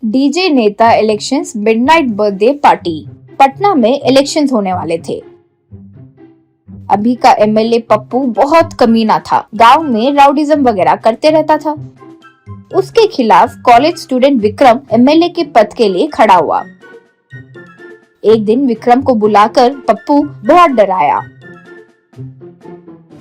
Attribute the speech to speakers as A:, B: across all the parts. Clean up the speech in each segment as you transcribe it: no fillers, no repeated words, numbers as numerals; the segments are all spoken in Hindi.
A: डीजे नेता elections midnight birthday party. Patna में इलेक्शंस होने वाले थे। अभी का एमएलए पप्पू बहुत कमीना था। गांव में राउडिज्म वगैरह करते रहता था। उसके खिलाफ कॉलेज स्टूडेंट विक्रम एमएलए के पद के लिए खड़ा हुआ। एक दिन विक्रम को बुलाकर पप्पू बहुत डराया,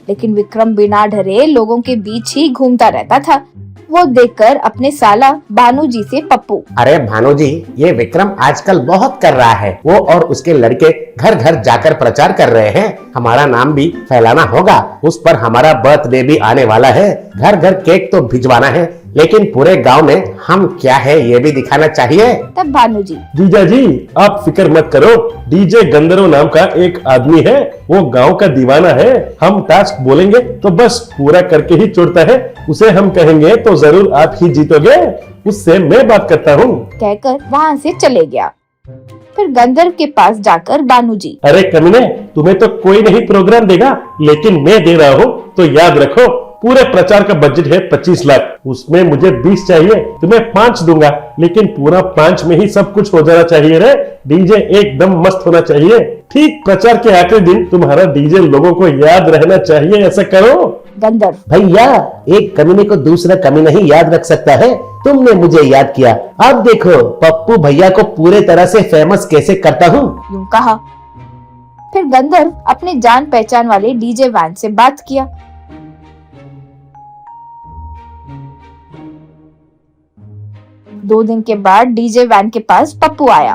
A: लेकिन विक्रम बिना डरे लोगों के बीच ही घूमता रहता था। वो देखकर अपने साला भानु जी से पप्पू,
B: अरे भानु जी, ये विक्रम आजकल बहुत कर रहा है। वो और उसके लड़के घर घर जाकर प्रचार कर रहे हैं। हमारा नाम भी फैलाना होगा। उस पर हमारा बर्थडे भी आने वाला है। घर घर केक तो भिजवाना है, लेकिन पूरे गांव में हम क्या है ये भी दिखाना चाहिए।
A: तब भानु जी,
C: जीजा जी आप फिक्र मत करो। डीजे गंधर्व नाम का एक आदमी है, वो गांव का दीवाना है। हम टास्क बोलेंगे तो बस पूरा करके ही छोड़ता है। उसे हम कहेंगे तो जरूर आप ही जीतोगे। उससे मैं बात करता हूँ,
A: कहकर वहाँ से चले गया। फिर गंधर्व के पास जाकर भानु जी,
C: अरे कमीने, तुम्हें तो कोई नहीं प्रोग्राम देगा, लेकिन मैं दे रहा हूँ, तो याद रखो पूरे प्रचार का बजट है 25 लाख। उसमें मुझे 20 चाहिए, तुम्हें 5 दूंगा, लेकिन पूरा 5 में ही सब कुछ हो जाना चाहिए रे। डीजे एकदम मस्त होना चाहिए। ठीक प्रचार के आखिरी दिन तुम्हारा डीजे लोगों को याद रहना चाहिए। ऐसा करो।
A: गंधर्व,
B: भैया, एक कमीने को दूसरा कमीना ही याद रख सकता है। तुमने मुझे याद किया। अब देखो पप्पू भैया को पूरे तरह से फेमस कैसे करता हूँ।
A: यूं कहा। फिर गंधर्व अपने जान पहचान वाले डीजे वैन से बात किया। दो दिन के बाद डीजे वैन के पास पप्पू आया।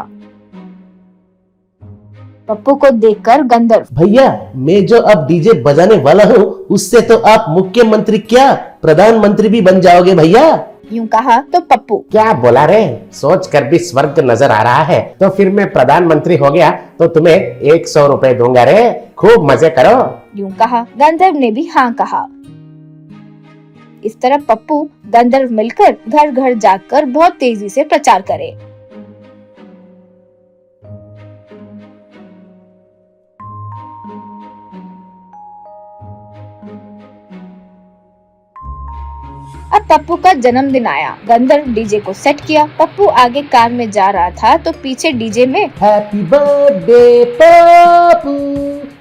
A: पप्पू को देखकर गंधर्व,
B: भैया, मैं जो अब डीजे बजाने वाला हूँ, उससे तो आप मुख्यमंत्री क्या प्रधानमंत्री भी बन जाओगे भैया।
A: यूं कहा तो पप्पू,
B: क्या बोला रे? सोच कर भी स्वर्ग नजर आ रहा है। तो फिर मैं प्रधानमंत्री हो गया तो तुम्हें 100 रुपए दूंगा रे। खूब मजे करो।
A: यूं कहा। गंधर्व ने भी हाँ कहा। इस तरह पप्पू गंधर्व मिलकर घर घर जाकर बहुत तेजी से प्रचार करे। अब पप्पू का जन्मदिन आया। गंधर्व डीजे को सेट किया। पप्पू आगे कार में जा रहा था तो पीछे डीजे में
B: happy birthday Pappu,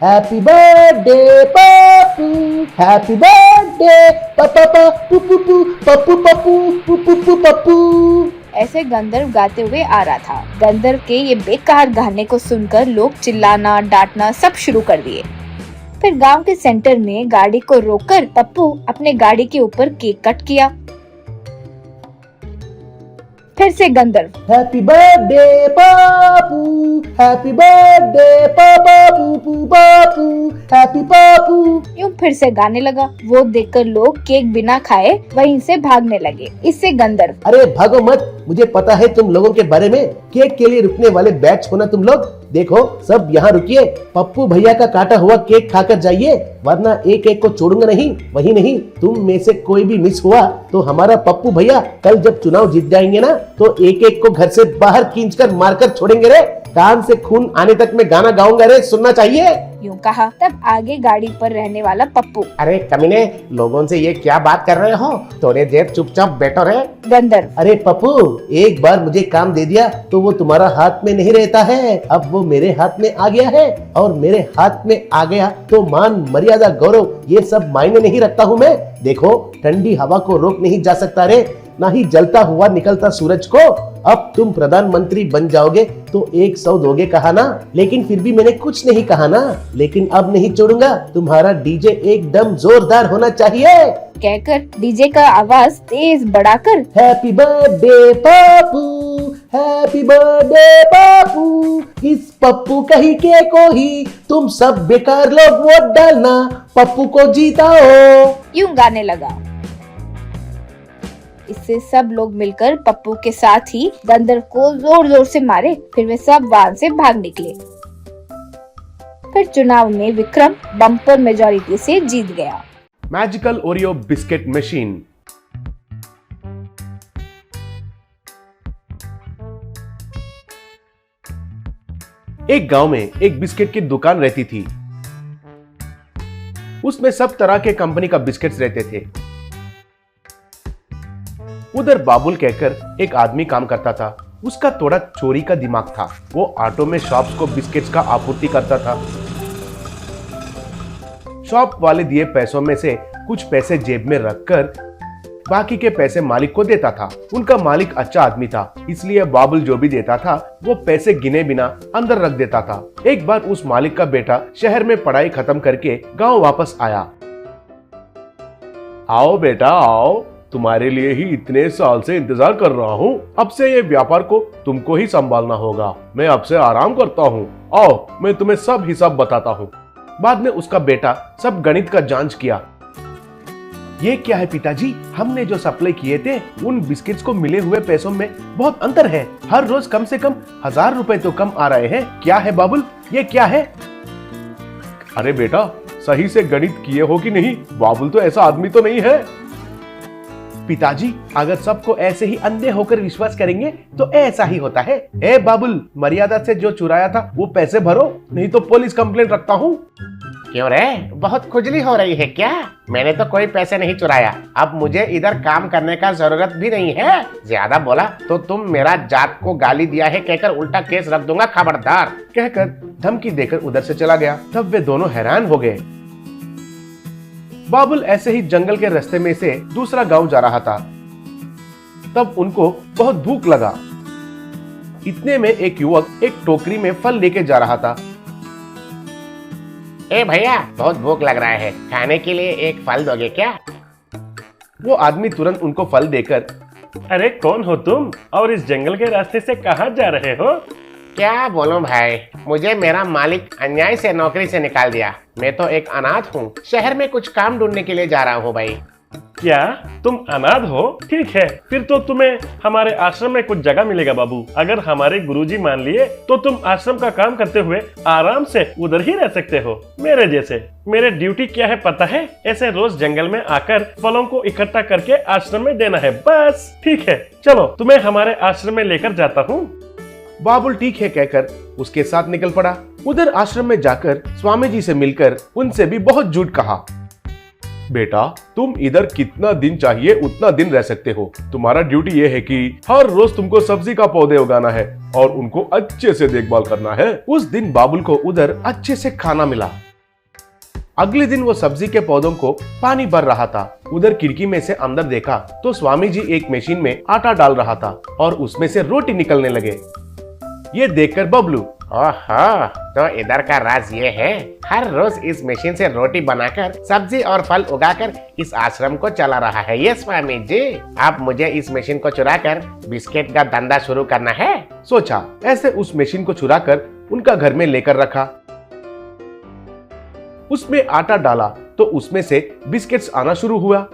B: happy birthday Pappu, happy birthday Pappu Pappu Pappu Pappu
A: ऐसे गंधर्व गाते हुए आ रहा था। गंधर्व के ये बेकार गाने को सुनकर लोग चिल्लाना डांटना सब शुरू कर दिए। फिर गांव के सेंटर में गाड़ी को रोककर पप्पू अपने गाड़ी के ऊपर केक कट किया। फिर से गंधर्व,
B: happy birthday Pappu, happy birthday Pappu Pappu, happy Pappu.
A: यूं फिर से गाने लगा। वो देखकर लोग केक बिना खाए वहीं से भागने लगे। इससे गंधर्व,
B: अरे भागो मत, मुझे पता है तुम लोगों के बारे में। केक के लिए रुकने वाले बैच हो ना तुम लोग। देखो सब यहाँ रुकिए, पप्पू भैया का काटा हुआ केक खाकर जाइए, वरना एक एक को छोड़ूंगा नहीं। वही नहीं, तुम में से कोई भी मिस हुआ तो हमारा पप्पू भैया कल जब चुनाव जीत जाएंगे ना, तो एक एक को घर से बाहर खींचकर मारकर छोड़ेंगे रे। कान से खून आने तक मैं गाना गाऊंगा रे, सुनना चाहिए।
A: यूं कहा। तब आगे गाड़ी पर रहने वाला पप्पू,
B: अरे कमीने, लोगों से ये क्या बात कर रहे हो? थोड़े देर चुपचाप बैठो रे।
A: गंधर्व,
B: अरे पप्पू, एक बार मुझे काम दे दिया तो वो तुम्हारा हाथ में नहीं रहता है। अब वो मेरे हाथ में आ गया है, और मेरे हाथ में आ गया तो मान मर्यादा गौरव ये सब मायने नहीं रखता हूँ मैं। देखो, ठंडी हवा को रोक नहीं जा सकता रे, ना ही जलता हुआ निकलता सूरज को। अब तुम प्रधानमंत्री बन जाओगे तो 100 दोगे कहा ना, लेकिन फिर भी मैंने कुछ नहीं कहा ना। लेकिन अब नहीं छोड़ूंगा, तुम्हारा डीजे एकदम जोरदार होना चाहिए।
A: कहकर डीजे का आवाज तेज बढ़ाकर
B: happy birthday Pappu, happy birthday Pappu, इस पप्पू कहीं के को ही तुम सब बेकार लोग वोट डालना, पप्पू को जीताओ।
A: यूं गाने लगा। इससे सब लोग मिलकर पप्पू के साथ ही गंधर्व को जोर जोर से मारे। फिर वे सब वहां से भाग निकले। फिर चुनाव में विक्रम बम्पर मेजॉरिटी से जीत गया।
C: Magical Oreo biscuit machine. एक गांव में एक बिस्किट की दुकान रहती थी। उसमें सब तरह के कंपनी का बिस्किट्स रहते थे।
B: उधर बाबुल कहकर एक आदमी काम करता था। उसका थोड़ा चोरी का दिमाग था। वो ऑटो में शॉप्स को बिस्किट्स का आपूर्ति करता था। शॉप वाले दिए पैसों में से कुछ पैसे जेब में रखकर बाकी के पैसे मालिक को देता था। उनका मालिक अच्छा आदमी था, इसलिए बाबुल जो भी देता था वो पैसे गिने बिना अंदर रख देता था। एक बार उस मालिक का बेटा शहर में पढ़ाई खत्म करके गांव वापस आया। आओ बेटा आओ, तुम्हारे लिए ही इतने साल से इंतजार कर रहा हूँ। अब से ये व्यापार को तुमको ही संभालना होगा। मैं अब से आराम करता हूँ। आओ मैं तुम्हें सब हिसाब बताता हूँ। बाद में उसका बेटा सब गणित का जांच किया। ये क्या है पिताजी, हमने जो सप्लाई किए थे उन बिस्किट्स को मिले हुए पैसों में बहुत अंतर है। हर रोज कम से कम 1000 रुपए तो कम आ रहे हैं। क्या है बाबुल, ये क्या है? अरे बेटा, सही से गणित किए हो कि नहीं? बाबुल तो ऐसा आदमी तो नहीं है। पिताजी, अगर सबको ऐसे ही अंधे होकर विश्वास करेंगे तो ऐसा ही होता है। ए बाबुल, मर्यादा से जो चुराया था वो पैसे भरो, नहीं तो पुलिस कंप्लेंट रखता हूँ।
D: क्यों रे, बहुत खुजली हो रही है क्या? मैंने तो कोई पैसे नहीं चुराया। अब मुझे इधर काम करने का जरूरत भी नहीं है। ज्यादा बोला तो तुम मेरा जात को गाली दिया है कहकर उल्टा केस रख दूंगा, खबरदार।
B: कहकर धमकी देकर उधर से चला गया। तब वे दोनों हैरान हो गए। बाबुल ऐसे ही जंगल के रास्ते में से दूसरा गांव जा रहा था। तब उनको बहुत भूख लगा। इतने में एक युवक एक टोकरी में फल लेके जा रहा था।
D: ए भैया, बहुत भूख लग रहा है, खाने के लिए एक फल दोगे क्या?
B: वो आदमी तुरंत उनको फल देकर,
C: अरे कौन हो तुम और इस जंगल के रास्ते से कहाँ जा रहे हो?
D: क्या बोलूं भाई, मुझे मेरा मालिक अन्याय से नौकरी से निकाल दिया। मैं तो एक अनाथ हूँ, शहर में कुछ काम ढूंढने के लिए जा रहा हूँ भाई।
C: क्या तुम अनाथ हो? ठीक है, फिर तो तुम्हें हमारे आश्रम में कुछ जगह मिलेगा बाबू। अगर हमारे गुरुजी मान लिए तो तुम आश्रम का काम करते हुए आराम से उधर ही रह सकते हो, मेरे जैसे। मेरे ड्यूटी क्या है पता है? ऐसे रोज जंगल में आकर फलों को इकट्ठा करके आश्रम में देना है, बस। ठीक है, चलो तुम्हें हमारे आश्रम में लेकर जाता हूँ।
B: बाबुल ठीक है कहकर उसके साथ निकल पड़ा। उधर आश्रम में जाकर स्वामी जी से मिलकर उनसे भी बहुत झूठ कहा। बेटा, तुम इधर कितना दिन चाहिए उतना दिन रह सकते हो। तुम्हारा ड्यूटी ये है कि हर रोज तुमको सब्जी का पौधे उगाना है और उनको अच्छे से देखभाल करना है। उस दिन बाबुल को उधर अच्छे से खाना मिला। अगले दिन वो सब्जी के पौधों को पानी भर रहा था। उधर खिड़की में से अंदर देखा तो स्वामी जी एक मशीन में आटा डाल रहा था और उसमें से रोटी निकलने लगे। ये देखकर बबलू,
D: ओहो, तो इधर का राज ये है, हर रोज इस मशीन से रोटी बनाकर सब्जी और फल उगाकर इस आश्रम को चला रहा है ये स्वामी जी। अब मुझे इस मशीन को चुराकर बिस्किट का धंधा शुरू करना है,
B: सोचा। ऐसे उस मशीन को चुराकर उनका घर में लेकर रखा। उसमें आटा डाला तो उसमें से बिस्किट्स आना शुरू हुआ।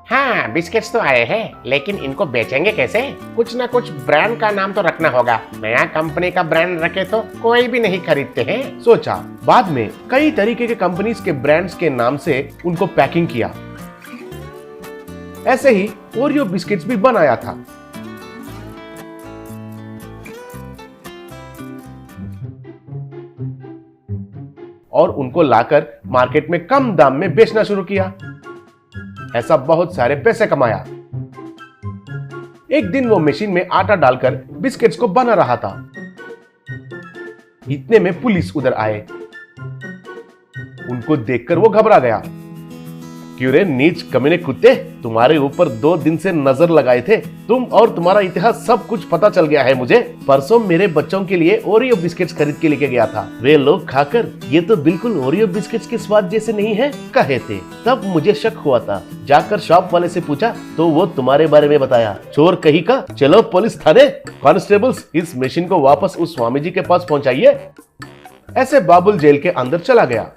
D: हाँ, बिस्किट्स तो आए हैं, लेकिन इनको बेचेंगे कैसे? कुछ ना कुछ ब्रांड का नाम तो रखना होगा। नया कंपनी का ब्रांड रखे तो कोई भी नहीं खरीदते हैं,
B: सोचा। बाद में कई तरीके के कंपनीज के ब्रांड्स के नाम से उनको पैकिंग किया। ऐसे ही ओरियो बिस्किट्स भी बनाया था। और उनको लाकर मार्केट में कम दाम में बेचना शुरू किया। ऐसा बहुत सारे पैसे कमाया। एक दिन वो मशीन में आटा डालकर बिस्किट्स को बना रहा था। इतने में पुलिस उधर आए। उनको देखकर वो घबरा गया। क्यों रे नीच कमीने कुत्ते, तुम्हारे ऊपर 2 दिन से नजर लगाए थे। तुम और तुम्हारा इतिहास सब कुछ पता चल गया है मुझे। परसों मेरे बच्चों के लिए ओरियो बिस्किट्स खरीद के लेके गया था। वे लोग खाकर ये तो बिल्कुल ओरियो बिस्किट्स के स्वाद जैसे नहीं है कहे थे। तब मुझे शक हुआ था। जाकर शॉप वाले से पूछा तो वो तुम्हारे बारे में बताया। चोर कहीं का, चलो पुलिस थाने। कांस्टेबल्स, इस मशीन को वापस उस स्वामी जी के पास पहुंचाइए। ऐसे बाबुल जेल के अंदर चला गया।